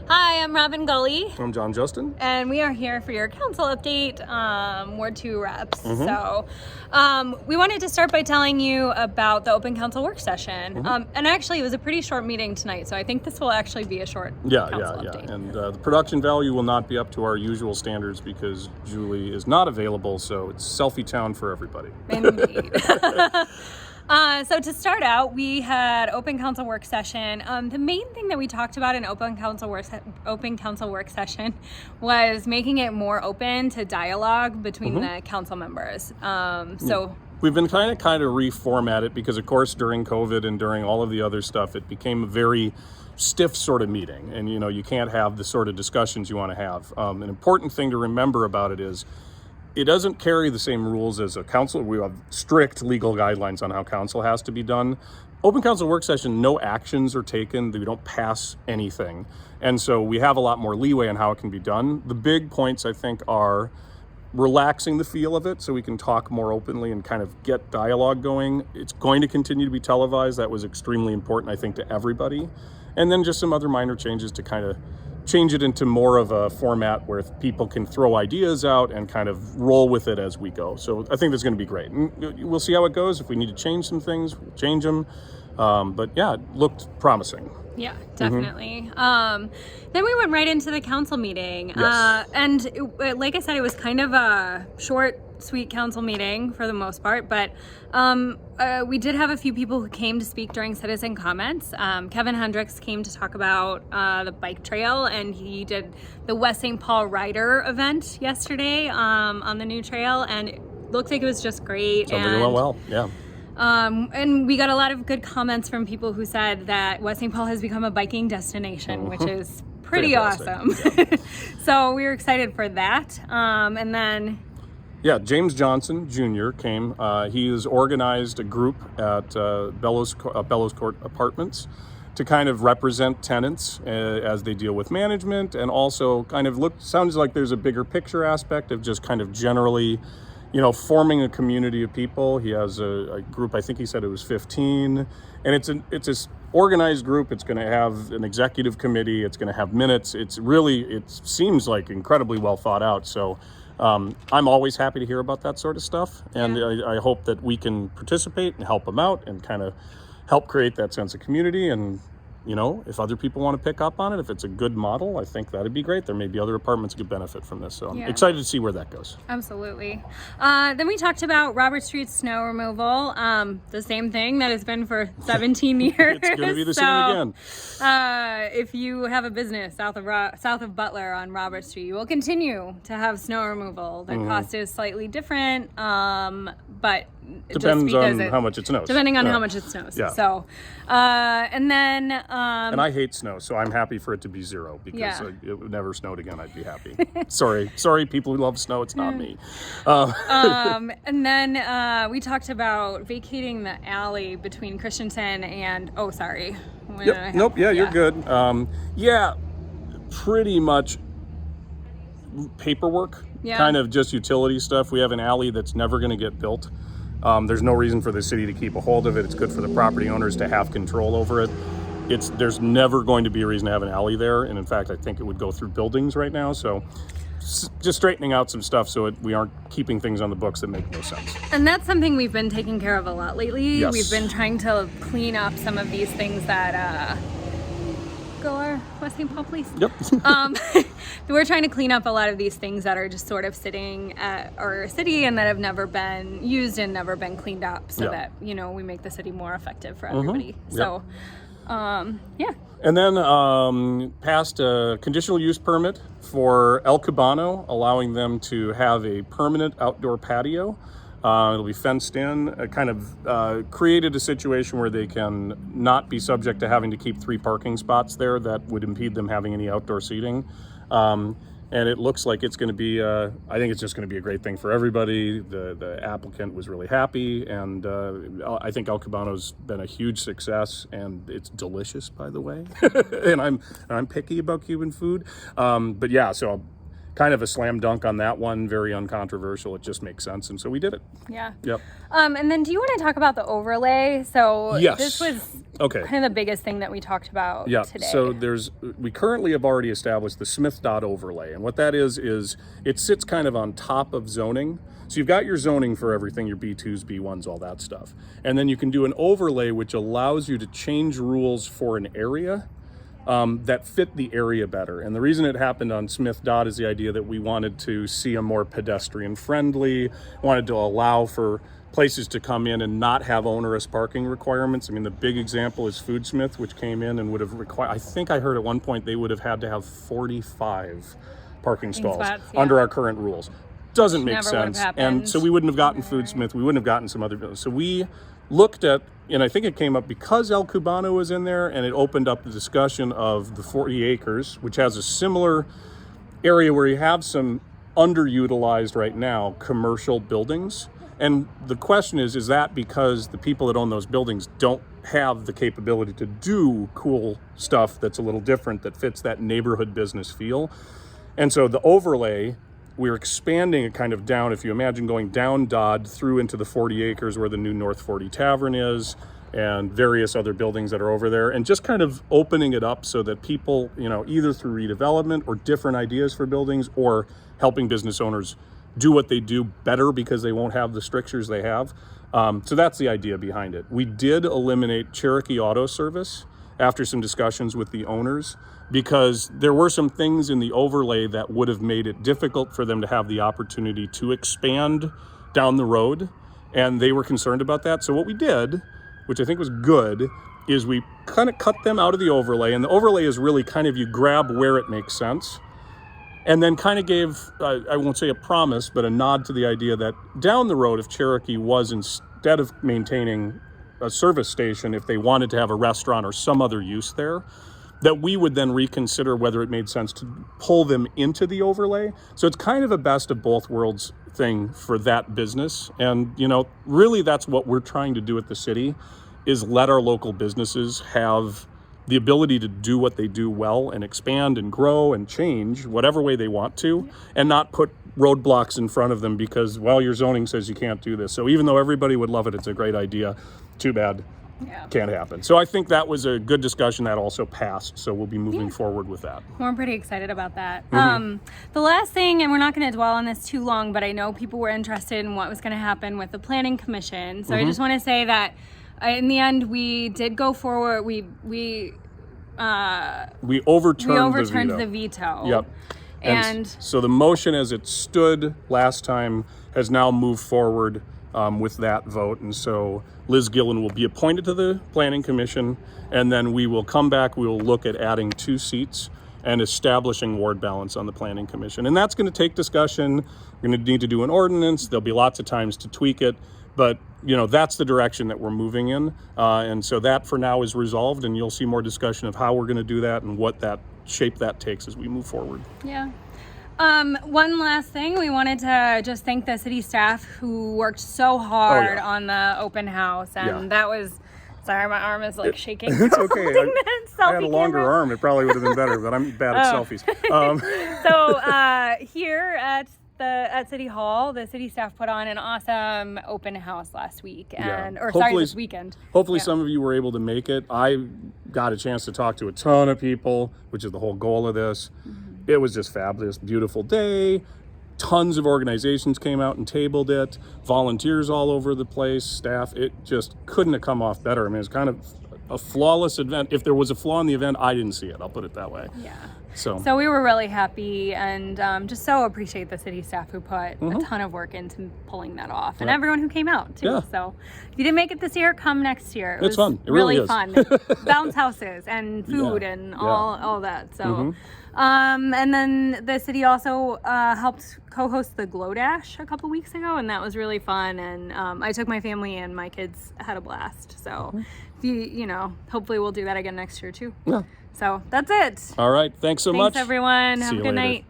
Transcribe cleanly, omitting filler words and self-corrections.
Hi, I'm Robin Gully, I'm John Justin. and we are here for your council update, Ward 2 reps. So we wanted to start by telling you about the open council work session. And actually, it was a pretty short meeting tonight, so I think this will actually be a short council update. And the production value will not be up to our usual standards because Julie is not available, so it's selfie town for everybody. Indeed. So to start out, we had open council work session. The main thing that we talked about in open council work session was making it more open to dialogue between the council members. We've been trying to kind of reformat it because, of course, during COVID and during all of the other stuff, it became a very stiff sort of meeting. And, you can't have the sort of discussions you want to have. An important thing to remember about it is it doesn't carry the same rules as a council. We have strict legal guidelines on how council has to be done. Open council work session, no actions are taken. We don't pass anything. And so we have a lot more leeway on how it can be done. The big points, I think, are relaxing the feel of it so we can talk more openly and kind of get dialogue going. It's going to continue to be televised. That was extremely important, I think, to everybody. And then just some other minor changes to kind of change it into more of a format where people can throw ideas out and kind of roll with it as we go. So I think that's going to be great. And we'll see how it goes. If we need to change some things, we'll change them. But yeah, it looked promising. Yeah, definitely. Then we went right into the council meeting. Yes. Like I said, it was kind of a short, sweet council meeting for the most part, but we did have a few people who came to speak during citizen comments. Kevin Hendricks came to talk about the bike trail, and he did the West St. Paul Rider event yesterday on the new trail, and it looked like it was just great. Sounds like it went well, yeah. And we got a lot of good comments from people who said that West St. Paul has become a biking destination, which is pretty awesome. Yeah. So we were excited for that. And then Yeah, James Johnson Jr. came. He has organized a group at Bellows Court Apartments to kind of represent tenants as they deal with management, and also kind of sounds like there's a bigger picture aspect of just kind of generally, forming a community of people. He has a group, I think he said it was 15, and it's a organized group. It's going to have an executive committee. It's going to have minutes. It seems like incredibly well thought out. So I'm always happy to hear about that sort of stuff. And I hope that we can participate and help them out and kind of help create that sense of community. And, if other people want to pick up on it, if it's a good model, I think that'd be great. There may be other apartments that could benefit from this. So I'm excited to see where that goes. Absolutely. Then we talked about Robert Street snow removal, the same thing that has been for 17 years. It's going to be the same again. If you have a business south of Butler on Robert Street, you will continue to have snow removal. The cost is slightly different, but depends on how much it snows. Depending on how much it snows. Yeah. So, and then... and I hate snow, so I'm happy for it to be zero because it would never snowed again. I'd be happy. Sorry, people who love snow. It's not me. And then we talked about vacating the alley between Christensen and... Oh, sorry. You're good. Pretty much paperwork, kind of just utility stuff. We have an alley that's never going to get built. There's no reason for the city to keep a hold of it. It's good for the property owners to have control over it. There's never going to be a reason to have an alley there. And in fact, I think it would go through buildings right now. So just straightening out some stuff so we aren't keeping things on the books that make no sense. And that's something we've been taking care of a lot lately. Yes. We've been trying to clean up some of these things that... Go our West St. Paul, please. Yep. We're trying to clean up a lot of these things that are just sort of sitting at our city and that have never been used and never been cleaned up, so that we make the city more effective for everybody. So, And then passed a conditional use permit for El Cabano, allowing them to have a permanent outdoor patio. It'll be fenced in, created a situation where they can not be subject to having to keep 3 parking spots there that would impede them having any outdoor seating. And it looks like it's going to be, I think it's just going to be a great thing for everybody. The applicant was really happy, and I think El Cabano's been a huge success, and it's delicious, by the way. And I'm picky about Cuban food. So kind of a slam dunk on that one, very uncontroversial. It just makes sense, and so we did it. Yeah. Yep. And then do you want to talk about the overlay? So Yes. this was Okay. kind of the biggest thing that we talked about Yeah, today. so we currently have already established the Smith dot overlay, and what that is it sits kind of on top of zoning. So you've got your zoning for everything, your B2s, B1s, all that stuff. And then you can do an overlay which allows you to change rules for an area that fit the area better. And the reason it happened on Smith dot is the idea that we wanted to see a more pedestrian friendly, wanted to allow for places to come in and not have onerous parking requirements. I mean, the big example is Foodsmith, which came in and would have required, I think I heard at one point they would have had to have 45 parking stalls spots, yeah. under our current rules. Doesn't make Never would have sense. happened. And so we wouldn't have gotten Foodsmith, we wouldn't have gotten some other buildings. So we looked at, and I think it came up because El Cubano was in there, and it opened up the discussion of the 40 acres, which has a similar area where you have some underutilized right now commercial buildings. And the question is that because the people that own those buildings don't have the capability to do cool stuff that's a little different, that fits that neighborhood business feel? And so the overlay, we're expanding it kind of down. If you imagine going down Dodd through into the 40 acres where the new North 40 Tavern is, and various other buildings that are over there, and just kind of opening it up so that people, either through redevelopment or different ideas for buildings, or helping business owners do what they do better because they won't have the strictures they have. So that's the idea behind it. We did eliminate Cherokee Auto Service after some discussions with the owners, because there were some things in the overlay that would have made it difficult for them to have the opportunity to expand down the road, and they were concerned about that. So what we did, which I think was good, is we kind of cut them out of the overlay, and the overlay is really kind of you grab where it makes sense, and then kind of gave, I won't say a promise, but a nod to the idea that down the road, if Cherokee was, instead of maintaining a service station, if they wanted to have a restaurant or some other use there, that we would then reconsider whether it made sense to pull them into the overlay. So it's kind of a best of both worlds thing for that business. And, really that's what we're trying to do at the city, is let our local businesses have the ability to do what they do well and expand and grow and change whatever way they want to, and not put roadblocks in front of them because, well, your zoning says you can't do this. So even though everybody would love it, it's a great idea, too bad. Yeah. Can't happen. So I think that was a good discussion that also passed. So we'll be moving forward with that. Well, I'm pretty excited about that. The last thing, and we're not going to dwell on this too long, but I know people were interested in what was going to happen with the Planning Commission. So I just want to say that in the end, we did go forward. We overturned the the veto. Yep. And so the motion as it stood last time has now moved forward with that vote. And so Liz Gillen will be appointed to the Planning Commission, and then we will come back, we will look at adding 2 seats and establishing ward balance on the Planning Commission. And that's going to take discussion. We're going to need to do an ordinance. There'll be lots of times to tweak it, but that's the direction that we're moving in. And so that for now is resolved, and you'll see more discussion of how we're going to do that and what that shape that takes as we move forward. Yeah. One last thing, we wanted to just thank the city staff who worked so hard on the open house, and that was, sorry, my arm is shaking. It's okay. I had a longer arm, it probably would have been better, but I'm bad at selfies. So here at City Hall, the city staff put on an awesome open house last week, this weekend. Hopefully some of you were able to make it. I got a chance to talk to a ton of people, which is the whole goal of this. It was just fabulous, beautiful day. Tons of organizations came out and tabled it. Volunteers all over the place, staff. It just couldn't have come off better. I mean, it's kind of a flawless event. If there was a flaw in the event, I didn't see it. I'll put it that way. Yeah. So we were really happy, and just so appreciate the city staff who put a ton of work into pulling that off, and everyone who came out too. Yeah. So if you didn't make it this year, come next year. It's fun. It really is. fun. Bounce houses and food and all that. So. And then the city also helped co-host the Glow Dash a couple weeks ago, and that was really fun. And I took my family, and my kids had a blast. So, if hopefully we'll do that again next year too. Yeah. So that's it. All right. Thanks so much. Thanks, everyone. See Have a you good later. night.